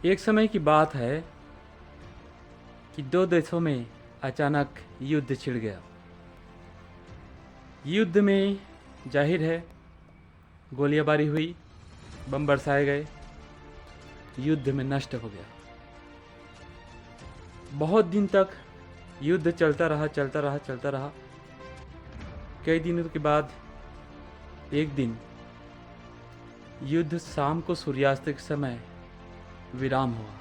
एक समय की बात है कि दो देशों में अचानक युद्ध छिड़ गया। युद्ध में जाहिर है गोलीबारी हुई, बम बरसाए गए, युद्ध में नष्ट हो गया। बहुत दिन तक युद्ध चलता रहा। कई दिनों के बाद एक दिन युद्ध शाम को सूर्यास्त के समय विराम हुआ।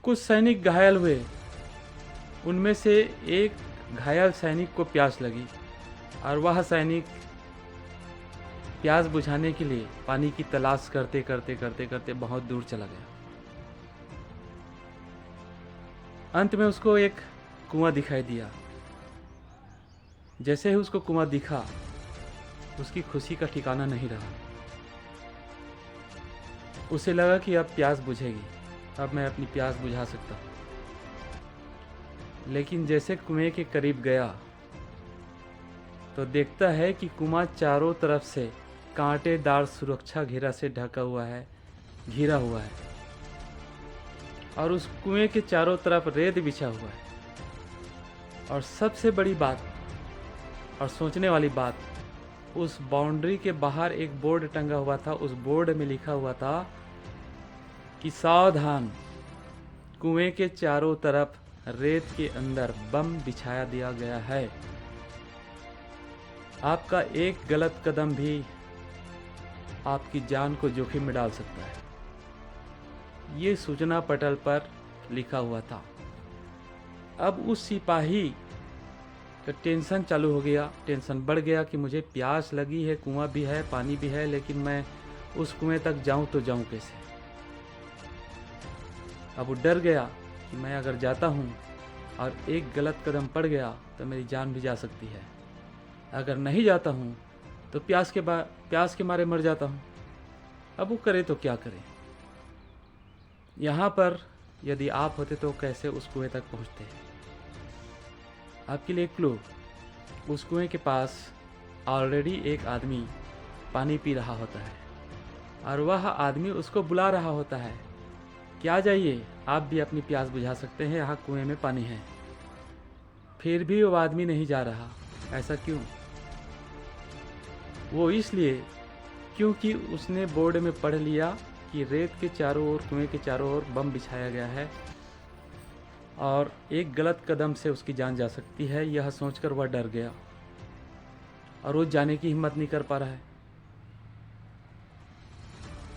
कुछ सैनिक घायल हुए। उनमें से एक घायल सैनिक को प्यास लगी और वह सैनिक प्यास बुझाने के लिए पानी की तलाश करते बहुत दूर चला गया। अंत में उसको एक कुआं दिखाई दिया। जैसे ही उसको कुआं दिखा, उसकी खुशी का ठिकाना नहीं रहा। उसे लगा कि अब प्यास बुझेगी, अब मैं अपनी प्यास बुझा सकता हूँ। लेकिन जैसे कुएं के करीब गया तो देखता है कि कुआं चारों तरफ से कांटेदार सुरक्षा घेरा से ढका हुआ है, घिरा हुआ है, और उस कुएं के चारों तरफ रेत बिछा हुआ है। और सबसे बड़ी बात और सोचने वाली बात, उस बाउंड्री के बाहर एक बोर्ड टंगा हुआ था। उस बोर्ड में लिखा हुआ था कि सावधान, कुएं के चारों तरफ रेत के अंदर बम बिछाया दिया गया है। आपका एक गलत कदम भी आपकी जान को जोखिम में डाल सकता है। ये सूचना पटल पर लिखा हुआ था। अब उस सिपाही का टेंशन चालू हो गया, टेंशन बढ़ गया कि मुझे प्यास लगी है, कुआं भी है, पानी भी है, लेकिन मैं उस कुएं तक जाऊं तो जाऊं कैसे। अब वो डर गया कि मैं अगर जाता हूं और एक गलत कदम पड़ गया तो मेरी जान भी जा सकती है। अगर नहीं जाता हूं तो प्यास के मारे मर जाता हूं। अब वो करे तो क्या करे। यहाँ पर यदि आप होते तो कैसे उस कुएं तक पहुँचते। आपके लिए क्लू, उस कुएं के पास ऑलरेडी एक आदमी पानी पी रहा होता है और वह आदमी उसको बुला रहा होता है कि आ जाइए, आप भी अपनी प्यास बुझा सकते हैं, यहाँ कुएं में पानी है। फिर भी वो आदमी नहीं जा रहा। ऐसा क्यों? वो इसलिए क्योंकि उसने बोर्ड में पढ़ लिया कि रेत के चारों ओर, कुएं के चारों ओर बम बिछाया गया है और एक गलत कदम से उसकी जान जा सकती है। यह सोचकर वह डर गया और वो जाने की हिम्मत नहीं कर पा रहा है।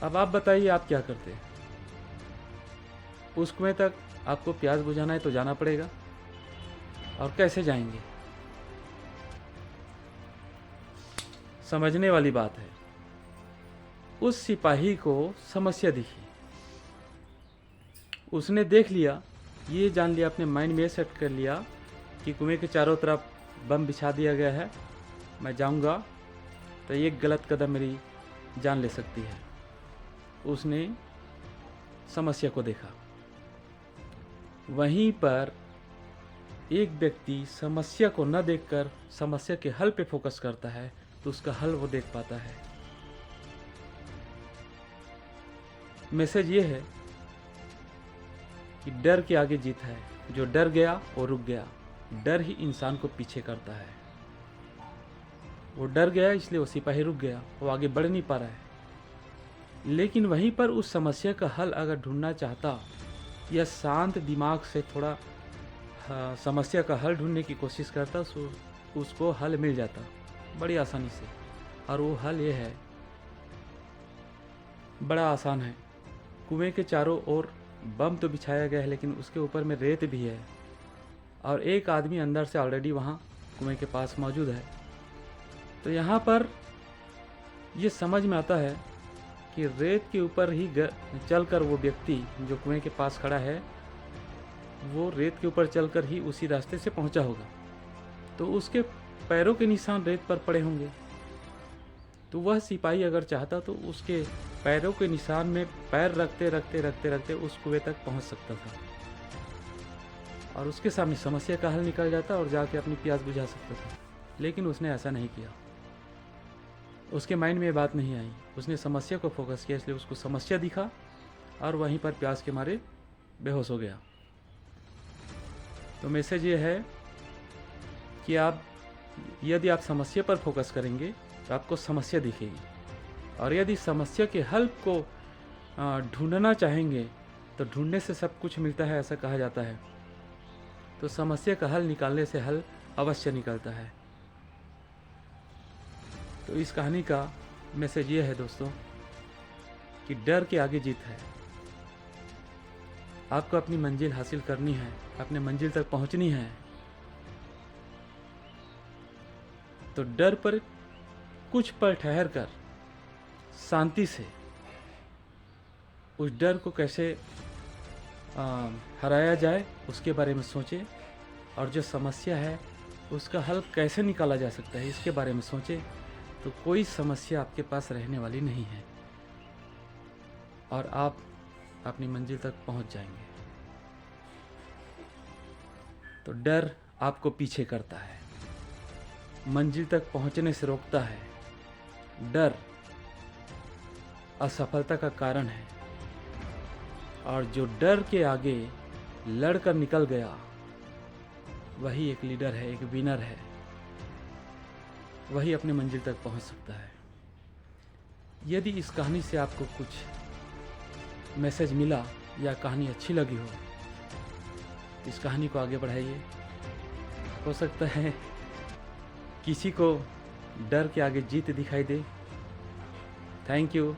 अब आप बताइए, आप क्या करते हैं? उस कुएं तक आपको प्यास बुझाना है तो जाना पड़ेगा, और कैसे जाएंगे? समझने वाली बात है। उस सिपाही को समस्या दिखी। उसने देख लिया, ये जान लिया, अपने माइंड में सेट कर लिया कि कुएं के चारों तरफ बम बिछा दिया गया है, मैं जाऊंगा तो एक गलत कदम मेरी जान ले सकती है। उसने समस्या को देखा। वहीं पर एक व्यक्ति समस्या को न देखकर समस्या के हल पे फोकस करता है तो उसका हल वो देख पाता है। मैसेज ये है कि डर के आगे जीत है। जो डर गया वो रुक गया। डर ही इंसान को पीछे करता है। वो डर गया, इसलिए वो सिपाही रुक गया, वो आगे बढ़ नहीं पा रहा है। लेकिन वहीं पर उस समस्या का हल अगर ढूंढना चाहता या शांत दिमाग से थोड़ा समस्या का हल ढूंढने की कोशिश करता, उसको हल मिल जाता बड़ी आसानी से। और वो हल ये है, बड़ा आसान है। कुएं के चारों ओर बम तो बिछाया गया है, लेकिन उसके ऊपर में रेत भी है और एक आदमी अंदर से ऑलरेडी वहाँ कुएं के पास मौजूद है। तो यहाँ पर ये समझ में आता है कि रेत के ऊपर ही चलकर वो व्यक्ति जो कुएं के पास खड़ा है, वो रेत के ऊपर चलकर ही उसी रास्ते से पहुंचा होगा। तो उसके पैरों के निशान रेत पर पड़े होंगे। तो वह सिपाही अगर चाहता तो उसके पैरों के निशान में पैर रखते उस कुएं तक पहुंच सकता था और उसके सामने समस्या का हल निकल जाता और जाके अपनी प्यास बुझा सकता था। लेकिन उसने ऐसा नहीं किया। उसके माइंड में ये बात नहीं आई, उसने समस्या को फोकस किया, इसलिए उसको समस्या दिखा और वहीं पर प्यास के मारे बेहोश हो गया। तो मैसेज ये है कि आप यदि आप समस्या पर फोकस करेंगे तो आपको समस्या दिखेगी, और यदि समस्या के हल को ढूंढना चाहेंगे तो ढूंढने से सब कुछ मिलता है, ऐसा कहा जाता है। तो समस्या का हल निकालने से हल अवश्य निकलता है। तो इस कहानी का मैसेज ये है दोस्तों कि डर के आगे जीत है। आपको अपनी मंजिल हासिल करनी है, अपने मंजिल तक पहुंचनी है, तो डर पर कुछ पल ठहर कर शांति से उस डर को कैसे हराया जाए उसके बारे में सोचें, और जो समस्या है उसका हल कैसे निकाला जा सकता है इसके बारे में सोचें। तो कोई समस्या आपके पास रहने वाली नहीं है और आप अपनी मंजिल तक पहुंच जाएंगे। तो डर आपको पीछे करता है, मंजिल तक पहुंचने से रोकता है। डर असफलता का कारण है, और जो डर के आगे लड़कर निकल गया वही एक लीडर है, एक विनर है, वही अपने मंजिल तक पहुंच सकता है। यदि इस कहानी से आपको कुछ मैसेज मिला या कहानी अच्छी लगी हो, इस कहानी को आगे बढ़ाइए। हो सकता है किसी को डर के आगे जीत दिखाई दे। Thank you.